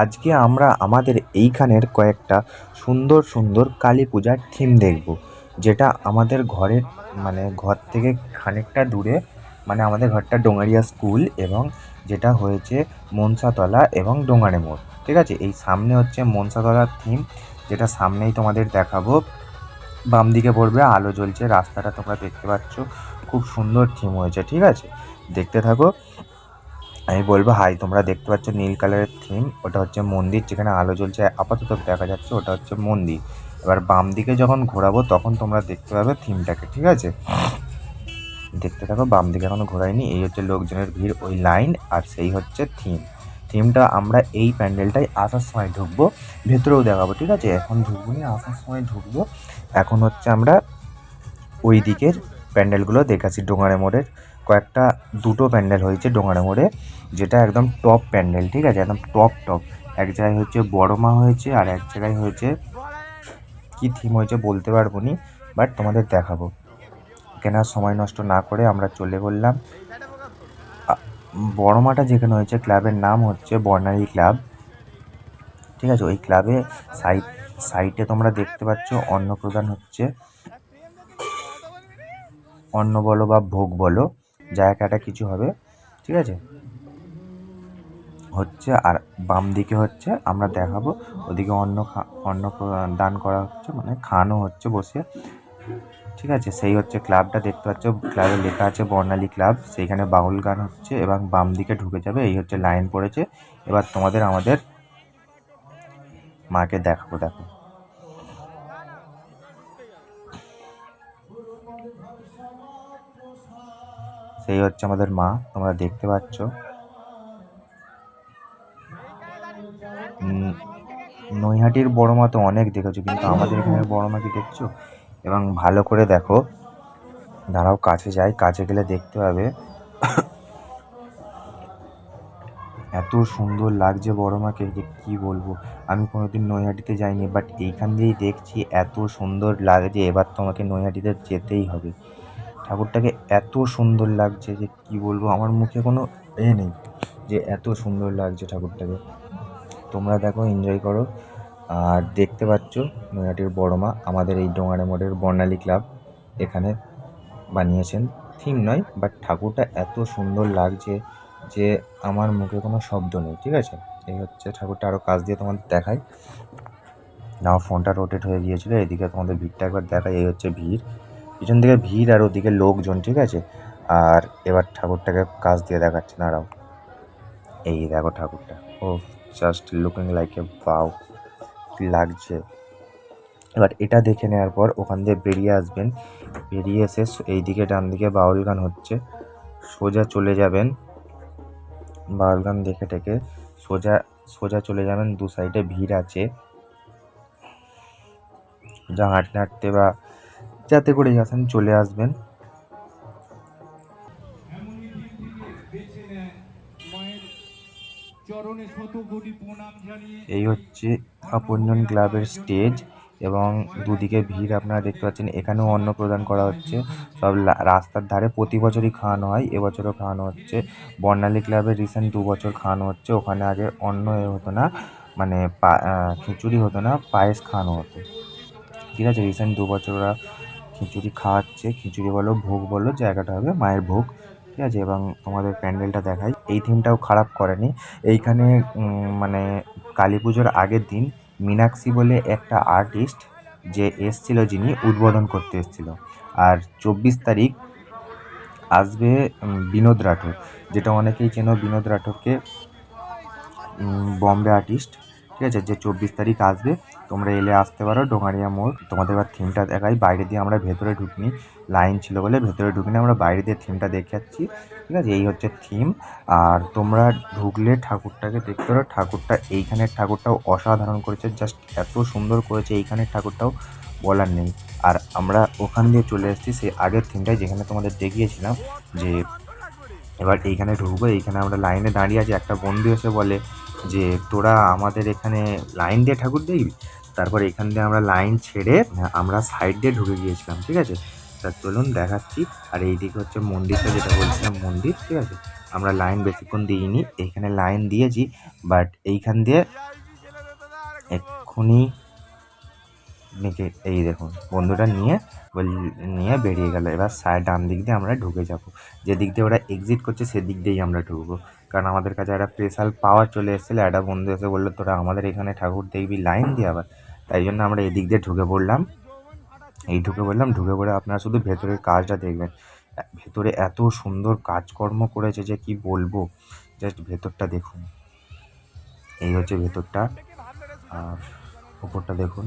আজকে আমরা আমাদের এইখানের কয়েকটা সুন্দর সুন্দর কালী পূজার থিম দেখব, যেটা আমাদের ঘরের ঘর থেকে খানিকটা দূরে। আমাদের ঘরটা ডোঙারিয়া স্কুল এবং যেটা হয়েছে মনসাতলা এবং ডোঙারে মোড়। ঠিক আছে, এই সামনে হচ্ছে মনসাতলার থিম, যেটা সামনেই তোমাদের দেখাবো। বাম দিকে পড়বে, আলো জ্বলছে, রাস্তাটা তোমরা দেখতে পাচ্ছ, খুব সুন্দর থিম হয়েছে। ঠিক আছে, দেখতে থাকো। আমি বলবো হাই। তোমরা দেখতে পাচ্ছ নীল কালারের থিম, ওটা হচ্ছে মন্দির, যেখানে আলো জ্বলছে আপাতত দেখা যাচ্ছে, ওটা হচ্ছে মন্দির। এবার বাম দিকে যখন ঘোরাবো তখন তোমরা দেখতে পাবে থিমটাকে। ঠিক আছে, দেখতে থাকো। বাম দিকে এখনো ঘোরায়নি। এই হচ্ছে লোকজনের ভিড়, ওই লাইন, আর সেই হচ্ছে থিমটা আমরা এই প্যান্ডেলটাই আসার সময় ঢুকবো, ভেতরেও দেখাবো। ঠিক আছে, এখন ঢুকবো না, আসার সময় ঢুকবো। এখন হচ্ছে আমরা ওই দিকের প্যান্ডেলগুলো দেখাচ্ছি। ডোঙারে মোড়ের কয়েকটা দুটো প্যান্ডেল হয়েছে ডোঙারে মোড়ে, যেটা একদম টপ প্যান্ডেল। ঠিক আছে, একদম টপ। এক জায়গায় হচ্ছে বড় মা হয়েছে, আর এক জায়গায় হয়েছে কি থিম হয়েছে বলতে পারবো নি, বাট তোমাদের দেখাবো। কেনার সময় নষ্ট না করে আমরা চলে বললাম বড় মাটা যেখানে হয়েছে, ক্লাবের নাম হচ্ছে বর্ণালী ক্লাব। ঠিক আছে, ওই ক্লাবে সাইডে তোমরা দেখতে পাচ্ছ অন্নপ্রদান হচ্ছে। অন্ন বলো বা ভোগ বলো, জায়গাটা কিছু হবে। ঠিক আছে, হচ্ছে। আর বাম দিকে হচ্ছে আমরা দেখাবো, ওদিকে অন্ন দান করা হচ্ছে, খাওয়ানো হচ্ছে বসে। ঠিক আছে, সেই হচ্ছে ক্লাবটা দেখতে পাচ্ছ, ক্লাবে লেখা আছে বর্ণালী ক্লাব। সেইখানে বাউল গান হচ্ছে এবং বাম দিকে ঢুকে যাবে। এই হচ্ছে লাইন পড়েছে। এবার তোমাদের আমাদের মাকে দেখাবো। দেখো, সেই হচ্ছে আমাদের মা, তোমরা দেখতে পাচ্ছ। নৈহাটির বড় মা তো অনেক দেখেছো, কিন্তু আমাদের এখানের বড় মা কি দেখছো? এবং ভালো করে দেখো, দাঁড়াও কাছে যাই, কাছে গেলে দেখতে পাবে এত সুন্দর লাগছে বড় মাকে যে কী বলবো। আমি কোনোদিন নৈহাটিতে যাইনি, বাট এইখান দিয়েই দেখছি এত সুন্দর লাগছে। এবার তোমাকে নৈহাটিতে যেতেই হবে। ঠাকুরটাকে এত সুন্দর লাগছে যে কী বলবো, আমার মুখে কোনো নেই যে এত সুন্দর লাগছে ঠাকুরটাকে। তোমরা দেখো, এনজয় করো। আর দেখতে পাচ্ছ নৈহাটির বড় মা আমাদের এই ডোঙারে মোড়ের বর্ণালী ক্লাব এখানে বানিয়েছেন। থিম নয়, বাট ঠাকুরটা এত সুন্দর লাগছে যে আমার মুখে কোনো শব্দ নেই। ঠিক আছে, এই হচ্ছে ঠাকুরটা। আরও কাছ দিয়ে তোমাদের দেখাই। নাও ফোনটা রোটেট হয়ে গিয়েছিলো, এদিকে তোমাদের ভিড়টা একবার দেখাই। এই হচ্ছে ভিড়, পিছন দিকে ভিড় আর ওদিকে লোকজন। ঠিক আছে, আর এবার ঠাকুরটাকে কাছ দিয়ে দেখাচ্ছে, দাঁড়াও। এই দেখো ঠাকুরটা, ও জাস্ট লুকিং লাইক এ বাউ, কি লাগছে। এবার এটা দেখে নেওয়ার পর ওখান দিয়ে বেরিয়ে আসবেন। বেরিয়ে এসে এইদিকে ডান দিকে বাউল গান হচ্ছে, সোজা চলে যাবেন। বাউল গান দেখে টেকে সোজা সোজা চলে যাবেন। দু সাইডে ভিড় আছে, যা হাঁটতে হাঁটতে বা যাতে করে আসেন চলে আসবেন। এই হচ্ছে আপনজন ক্লাবের স্টেজ এবং দুদিকে ভিড় আপনারা দেখতে পাচ্ছেন। এখানেও অন্ন প্রদান করা হচ্ছে, সব রাস্তার ধারে। প্রতি বছরই খাওয়ানো হয়, এবছরও খাওয়ানো হচ্ছে। বর্ণালী ক্লাবের রিসেন্ট 2 বছর খাওয়ানো হচ্ছে। ওখানে আগে অন্ন হতো না, খিচুড়ি হতো না, পায়েস খাওয়ানো হতো। ঠিক আছে, রিসেন্ট 2 বছর ওরা খিচুড়ি খাওয়াচ্ছে। খিচুড়ি বলো, ভোগ বলো, জায়গাটা হবে মায়ের ভোগ। ঠিক আছে, এবং তোমাদের প্যান্ডেলটা দেখাই। এই থিমটাও খারাপ করেনি। এইখানে কালী পুজোর আগের দিন মীনাক্ষী বলে একটা আর্টিস্ট যে এসছিল, যিনি উদ্বোধন করতে এসেছিল। আর 24 তারিখ আসবে বিনোদ রাঠোর, যেটা অনেকেই চেনো। বিনোদ রাঠোরকে, বম্বে আর্টিস্ট। ঠিক আছে, যে 24 তারিখ আসবে। তোমরা এলে আসতে পারো ডোঙারিয়া মোড়। তোমাদের এবার থিমটা দেখাই। বাইরে দিয়ে আমরা ভেতরে ঢুকিনি, লাইন ছিল বলে ভেতরে ঢুকিনি, আমরা বাইরে দিয়ে থিমটা দেখে যাচ্ছি। ঠিক আছে, এই হচ্ছে থিম। আর তোমরা ঢুকলে ঠাকুরটাকে দেখতে পারো। ঠাকুরটা, এইখানের ঠাকুরটাও অসাধারণ করেছে, জাস্ট এত সুন্দর করেছে এইখানের ঠাকুরটাও, বলার নেই। আর আমরা ওখান দিয়ে চলে এসেছি সেই আগের থিমটায়, যেখানে তোমাদের দেখিয়েছিলাম যে এবার এইখানে ঢুকবো। এইখানে আমরা লাইনে দাঁড়িয়ে আছি। একটা বন্ধু এসে বলে যে তোরা আমাদের এখানে লাইন দিয়ে ঠাকুর দেখবি। তারপর এখান দিয়ে আমরা লাইন ছেড়ে আমরা সাইড দিয়ে ঢুকে গিয়েছিলাম। ঠিক আছে, তা চলুন দেখাচ্ছি। আর এইদিকে হচ্ছে মন্দিরটা, যেটা বলছিলাম মন্দির। ঠিক আছে, আমরা লাইন বেশিক্ষণ দিইনি, এইখানে লাইন দিয়েছি, বাট এইখান দিয়ে এক্ষুনি এই দেখুন বন্ধুটা নিয়ে বেরিয়ে গেল। এবার ডান দিক দিয়ে আমরা ঢুকে যাব, যে দিক দিয়ে ওরা এক্সিট করছে সেদিক দিয়েই আমরা ঢুকবো। কারণ আমাদের কাছে একটা স্পেশাল পাওয়ার চলে এসেছিলো, একটা বন্ধু এসে বললো তোরা আমাদের এখানে ঠাকুর দেখবি লাইন দিয়ে আবার, তাই জন্য আমরা এদিক দিয়ে ঢুকে পড়লাম। ঢুকে পড়ে আপনারা শুধু ভেতরের কাজটা দেখবেন। ভেতরে এত সুন্দর কাজকর্ম করেছে যে কি বলবো, জাস্ট ভেতরটা দেখুন। এই হচ্ছে ভেতরটা, আর উপরটা দেখুন।